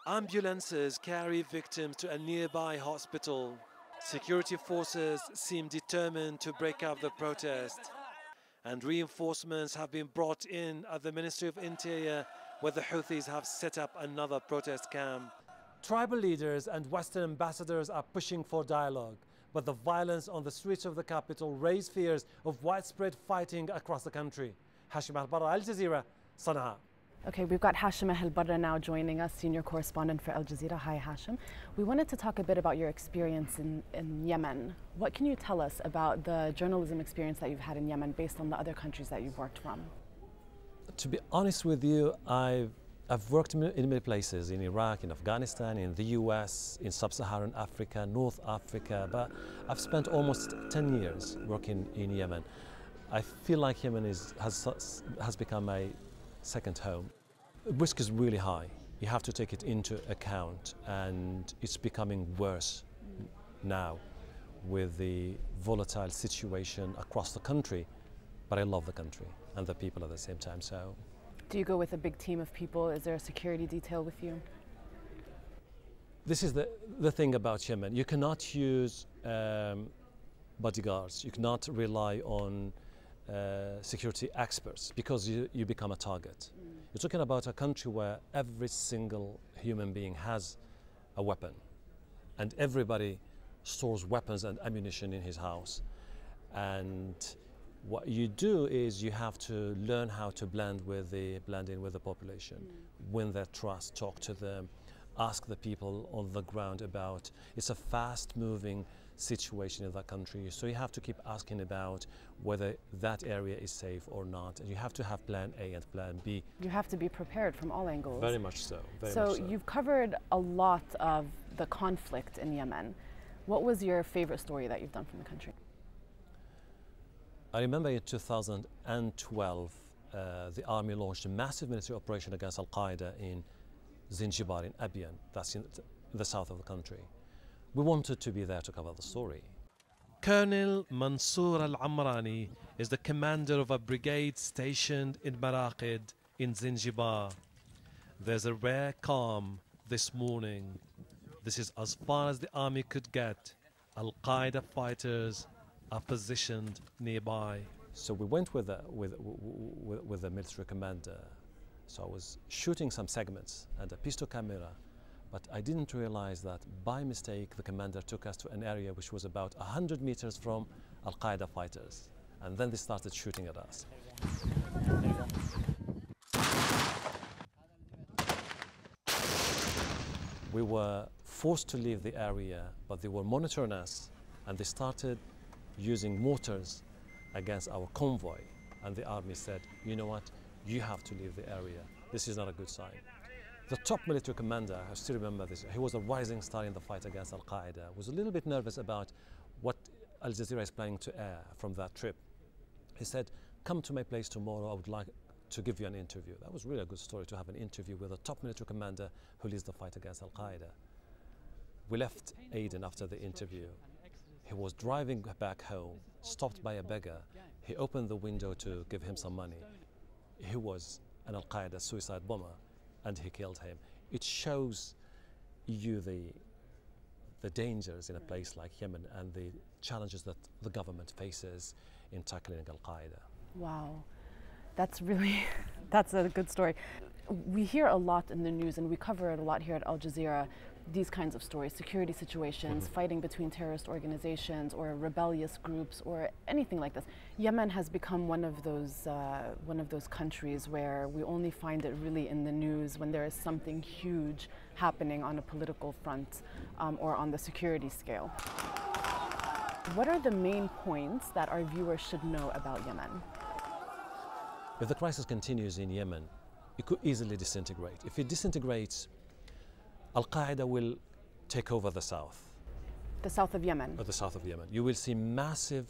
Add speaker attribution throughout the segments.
Speaker 1: Ambulances carry victims to a nearby hospital. Security forces seem determined to break up the protest. And reinforcements have been brought in at the Ministry of Interior, where the Houthis have set up another protest camp. Tribal leaders and Western ambassadors are pushing for dialogue, but the violence on the streets of the capital raised fears of widespread fighting across the country. Hashim Al-Barra, Al Jazeera, Sana'a.
Speaker 2: Okay, we've got Hashim Al-Barra now joining us, senior correspondent for Al Jazeera. Hi, Hashim. We wanted to talk a bit about your experience in Yemen. What can you tell us about the journalism experience that you've had in Yemen based on the other countries that you've worked from?
Speaker 1: To be honest with you, I've worked in many places, in Iraq, in Afghanistan, in the US, in Sub-Saharan Africa, North Africa, but I've spent almost 10 years working in Yemen. I feel like Yemen has become my second home. The risk is really high. You have to take it into account, and it's becoming worse now with the volatile situation across the country. But I love the country and the people at the same time. So,
Speaker 2: do you go with a big team of people? Is there a security detail with you?
Speaker 1: This is the thing about Yemen. You cannot use bodyguards. You cannot rely on security experts because you become a target. You're talking about a country where every single human being has a weapon, and everybody stores weapons and ammunition in his house. And what you do is you have to learn how to blend in with the population, win their trust, talk to them, ask the people on the ground about. It's a fast-moving situation in that country, so you have to keep asking about whether that area is safe or not, and you have to have plan A and plan B.
Speaker 2: You have to be prepared from all angles.
Speaker 1: Very much so.
Speaker 2: So you've covered a lot of the conflict in Yemen. What was your favorite story that you've done from the country?
Speaker 1: I remember in 2012 the army launched a massive military operation against Al-Qaeda in Zinjibar, in Abiyan, that's in the south of the country. We wanted to be there to cover the story. Colonel Mansour Al-Amrani is the commander of a brigade stationed in Maraqid in Zinjibar. There's a rare calm this morning. This is as far as the army could get. Al-Qaeda fighters are positioned nearby. So we went with the military commander. So I was shooting some segments and a pistol camera, but I didn't realize that by mistake the commander took us to an area which was about 100 meters from Al-Qaeda fighters, and then they started shooting at us. We were forced to leave the area, but they were monitoring us, and they started using mortars against our convoy, and the army said, you know what, you have to leave the area. This is not a good sign. The top military commander, I still remember this, he was a rising star in the fight against Al-Qaeda, was a little bit nervous about what Al Jazeera is planning to air from that trip. He said, come to my place tomorrow, I would like to give you an interview. That was really a good story, to have an interview with a top military commander who leads the fight against Al-Qaeda. We left Aden after the interview. He was driving back home, stopped by a beggar. He opened the window to give him some money. He was an Al-Qaeda suicide bomber, and he killed him. It shows you the dangers in a place like Yemen and the challenges that the government faces in tackling Al-Qaeda.
Speaker 2: Wow, that's a good story. We hear a lot in the news, and we cover it a lot here at Al Jazeera, these kinds of stories, security situations, fighting between terrorist organizations or rebellious groups or anything like this. Yemen has become one of those countries where we only find it really in the news when there is something huge happening on a political front or on the security scale. What are the main points that our viewers should know about Yemen?
Speaker 1: If the crisis continues in Yemen, it could easily disintegrate. If it disintegrates, Al-Qaeda will take over the south.
Speaker 2: The south of Yemen?
Speaker 1: The south of Yemen. You will see massive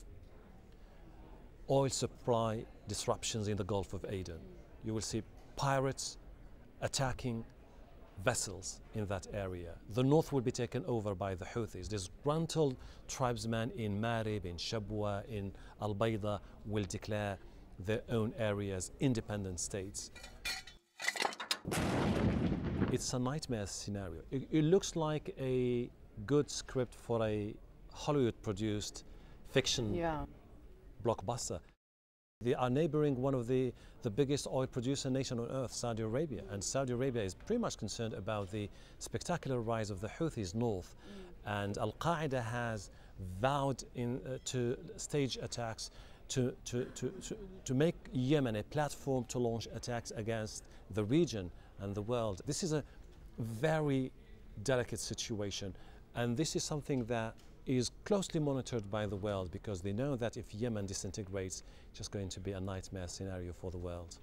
Speaker 1: oil supply disruptions in the Gulf of Aden. You will see pirates attacking vessels in that area. The north will be taken over by the Houthis. Disgruntled tribesmen in Marib, in Shabwa, in Al-Bayda will declare their own areas independent states. it's a nightmare scenario. It looks like a good script for a Hollywood-produced fiction blockbuster. They are neighboring one of the biggest oil producer nation on earth, Saudi Arabia. And Saudi Arabia is pretty much concerned about the spectacular rise of the Houthis north. And Al-Qaeda has vowed to stage attacks to make Yemen a platform to launch attacks against the region and the world. This is a very delicate situation. And this is something that is closely monitored by the world, because they know that if Yemen disintegrates, it's just going to be a nightmare scenario for the world.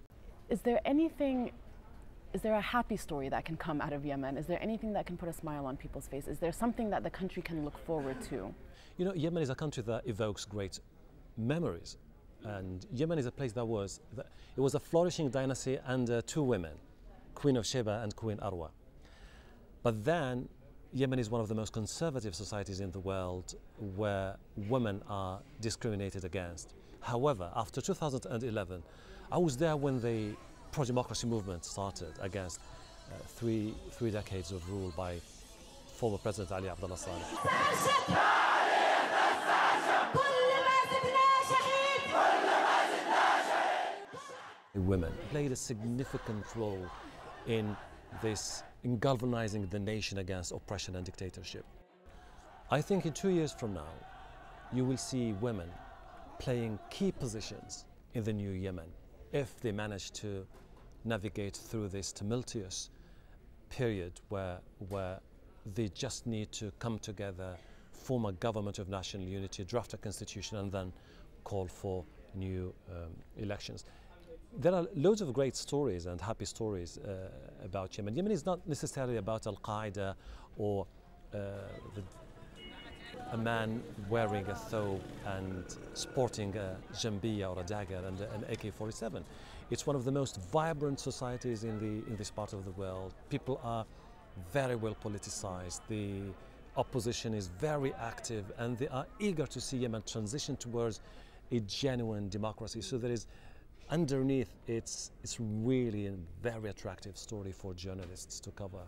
Speaker 2: Is there a happy story that can come out of Yemen? Is there anything that can put a smile on people's face? Is there something that the country can look forward to?
Speaker 1: You know, Yemen is a country that evokes great memories. And Yemen is a place that was a flourishing dynasty under two women, Queen of Sheba and Queen Arwa. But then Yemen is one of the most conservative societies in the world where women are discriminated against. However, after 2011, I was there when the pro-democracy movement started against three decades of rule by former President Ali Abdullah Saleh. Women played a significant role in galvanizing the nation against oppression and dictatorship. I think in 2 years from now, you will see women playing key positions in the new Yemen if they manage to navigate through this tumultuous period where they just need to come together, form a government of national unity, draft a constitution, and then call for new elections. There are loads of great stories and happy stories about Yemen. Yemen is not necessarily about Al-Qaeda or a man wearing a thobe and sporting a jambiya or a dagger and an AK-47. It's one of the most vibrant societies in this part of the world. People are very well politicized. The opposition is very active, and they are eager to see Yemen transition towards a genuine democracy. So there is, underneath, it's really a very attractive story for journalists to cover.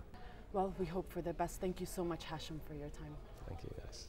Speaker 2: Well, we hope for the best. Thank you so much, Hashim, for your time.
Speaker 1: Thank you, guys.